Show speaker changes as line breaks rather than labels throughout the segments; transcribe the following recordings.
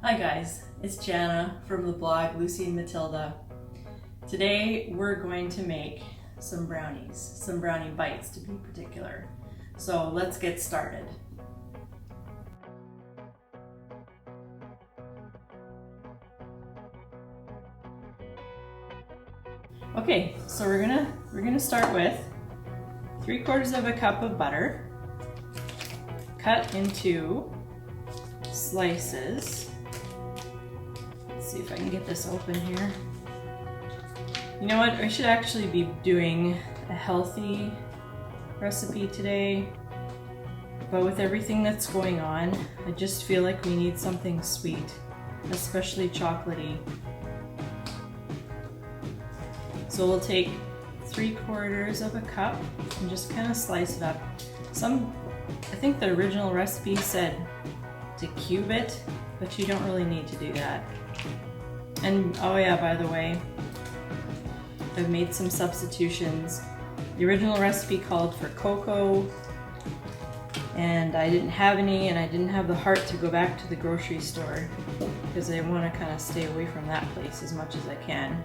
Hi guys, it's Jana from the blog Lucy and Matilda. Today we're going to make some brownies, some brownie bites to be particular. So let's get started. Okay, so we're gonna start with 3/4 of a cup of butter, cut into slices. Let's see if I can get this open here. You know what? I should actually be doing a healthy recipe today, but with everything that's going on, I just feel like we need something sweet, especially chocolatey. So we'll take 3/4 of a cup and just kind of slice it up. I think the original recipe said to cube it, but you don't really need to do that. And oh yeah, by the way, I've made some substitutions. The original recipe called for cocoa, and I didn't have any, and I didn't have the heart to go back to the grocery store because I want to kind of stay away from that place as much as I can.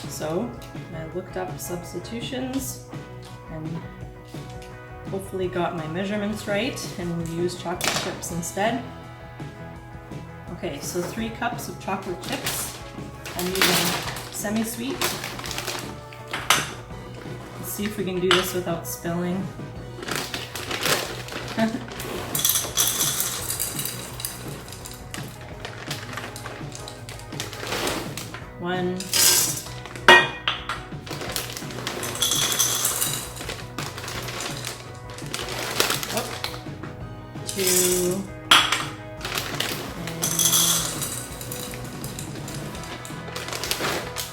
So I looked up substitutions and hopefully got my measurements right, and we used chocolate chips instead. Okay, so 3 cups of chocolate chips. I'm using semi-sweet. Let's see if we can do this without spilling. One. Two.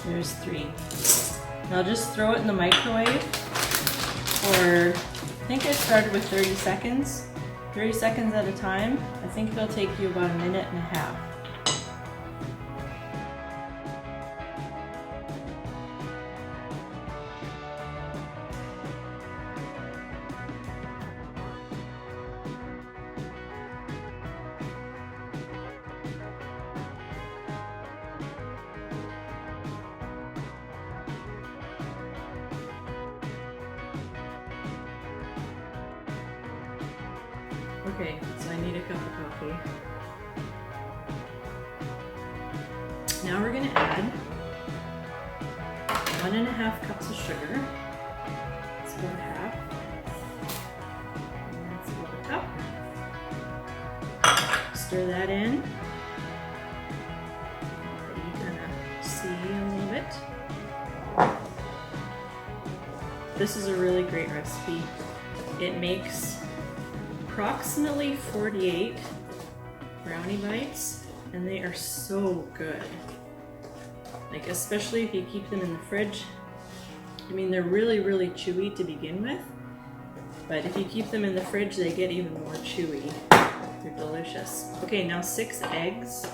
There's 3. Now just throw it in the microwave for, I think I started with 30 seconds. 30 seconds at a time. I think it'll take you about 1.5 minutes. Okay, so I need a cup of coffee. Now we're going to add 1.5 cups of sugar. That's about half. And that's about a cup. Stir that in. You kind of see a little bit. This is a really great recipe. It makes approximately 48 brownie bites, and they are so good. Like, especially if you keep them in the fridge. I mean, they're really, really chewy to begin with, but if you keep them in the fridge, they get even more chewy. They're delicious. Okay, now 6 eggs.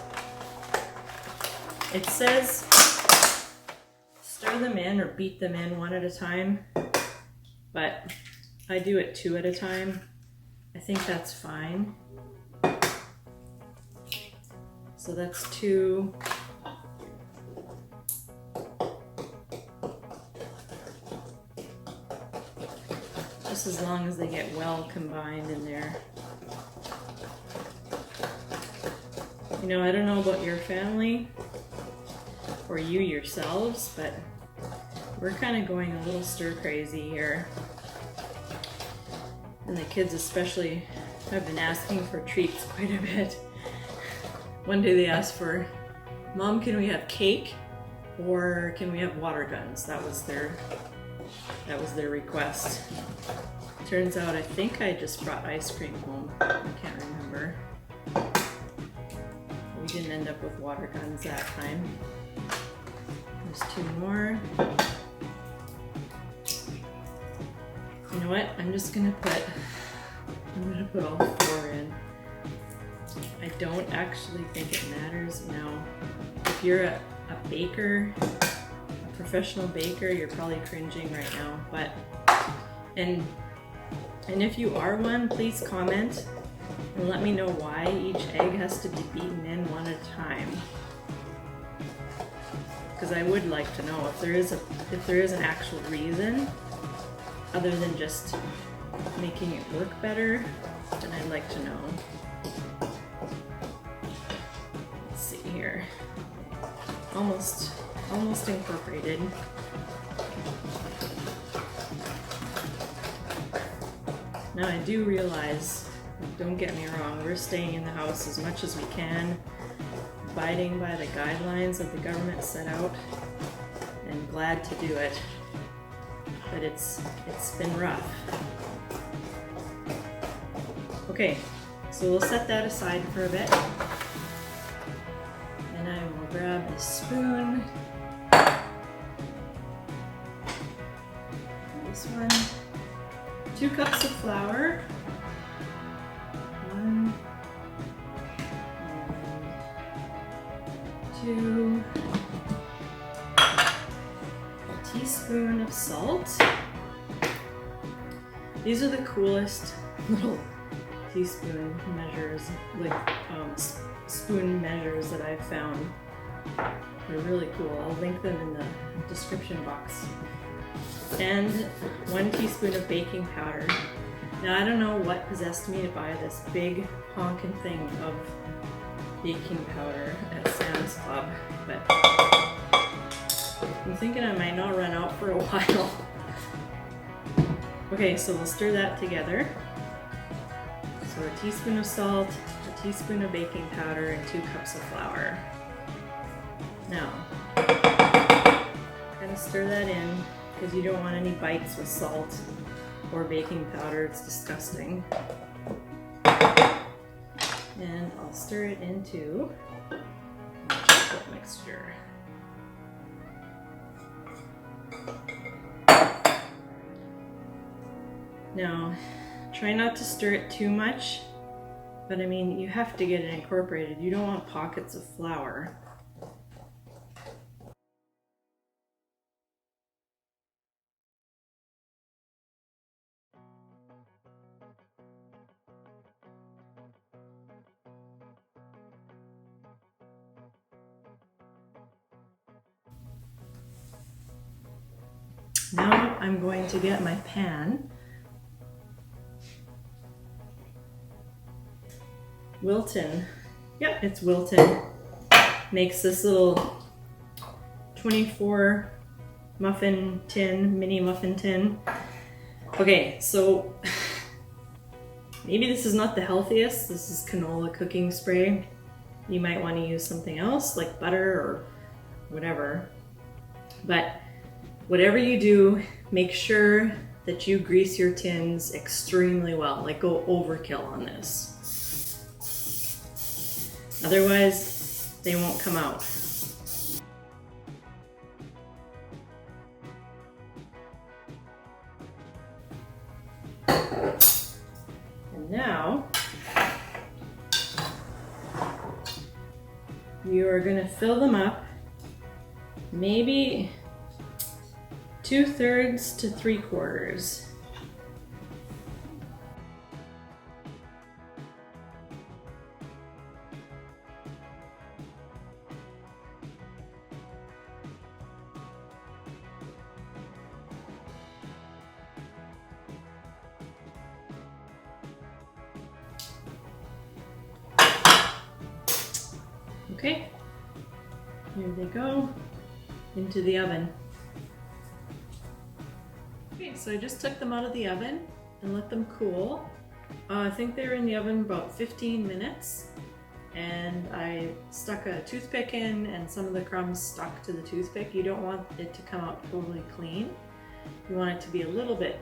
It says stir them in or beat them in 1 at a time, but I do it 2 at a time. I think that's fine. So that's 2. Just as long as they get well combined in there. You know, I don't know about your family or you yourselves, but we're kind of going a little stir crazy here. And the kids especially have been asking for treats quite a bit. One day they asked for, "Mom, can we have cake or can we have water guns?" That was their request. Turns out I think I just brought ice cream home. I can't remember. We didn't end up with water guns that time. There's 2 more. You know what? I'm gonna put all 4 in. I don't actually think it matters now. If you're a baker, a professional baker, you're probably cringing right now. But and if you are one, please comment and let me know why each egg has to be beaten in 1 at a time. Because I would like to know if there is an actual reason other than just making it work better, then I'd like to know. Let's see here. Almost incorporated. Now I do realize, don't get me wrong, we're staying in the house as much as we can, abiding by the guidelines that the government set out, and glad to do it. But it's been rough. Okay, so we'll set that aside for a bit. And I will grab a spoon. This one. 2 cups of flour. 1, 2, a teaspoon of salt. These are the coolest little teaspoon measures, like spoon measures that I've found. They're really cool. I'll link them in the description box. And 1 teaspoon of baking powder. Now I don't know what possessed me to buy this big honking thing of baking powder at Sam's Club, but I'm thinking I might not run out for a while. Okay, so we'll stir that together. So a teaspoon of salt, a teaspoon of baking powder, and 2 cups of flour. Now, kind of stir that in because you don't want any bites with salt or baking powder. It's disgusting. And I'll stir it into the chocolate mixture. Now, try not to stir it too much, but I mean, you have to get it incorporated. You don't want pockets of flour. Now I'm going to get my pan. Wilton, yep, it's Wilton, makes this little 24 muffin tin, mini muffin tin. Okay, so maybe this is not the healthiest. This is canola cooking spray. You might want to use something else like butter or whatever. But whatever you do, make sure that you grease your tins extremely well, like go overkill on this. Otherwise, they won't come out. And now, you are going to fill them up, maybe 2/3 to 3/4. Okay, here they go into the oven. Okay, so I just took them out of the oven and let them cool. I think they were in the oven about 15 minutes, and I stuck a toothpick in and some of the crumbs stuck to the toothpick. You don't want it to come out totally clean. You want it to be a little bit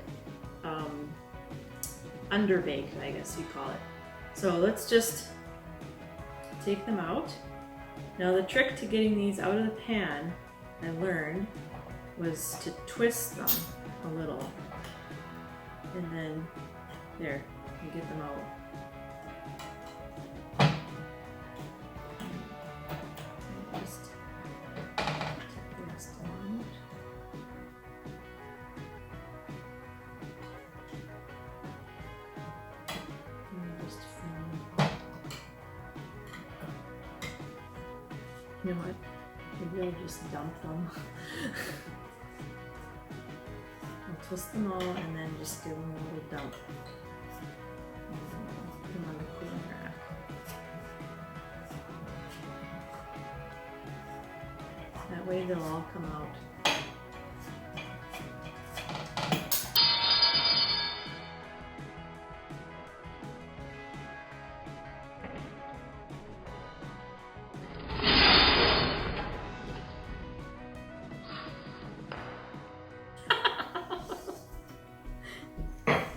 underbaked, I guess you call it. So let's just take them out. Now the trick to getting these out of the pan, I learned, was to twist them a little. And then, there, you get them out. Just twist them out. And just You know what? Maybe I'll just dump them. I'll twist them all and then just give them a little dump. And then put them on the cooling rack. That way they'll all come out.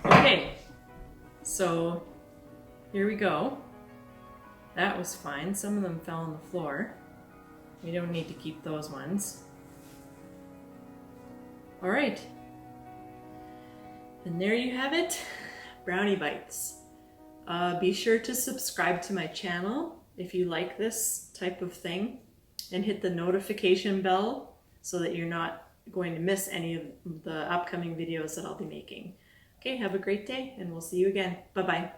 Okay, so here we go. That was fine. Some of them fell on the floor. We don't need to keep those ones. All right. And there you have it, Brownie Bites. Be sure to subscribe to my channel if you like this type of thing, and hit the notification bell so that you're not going to miss any of the upcoming videos that I'll be making. Okay, have a great day, and we'll see you again. Bye-bye.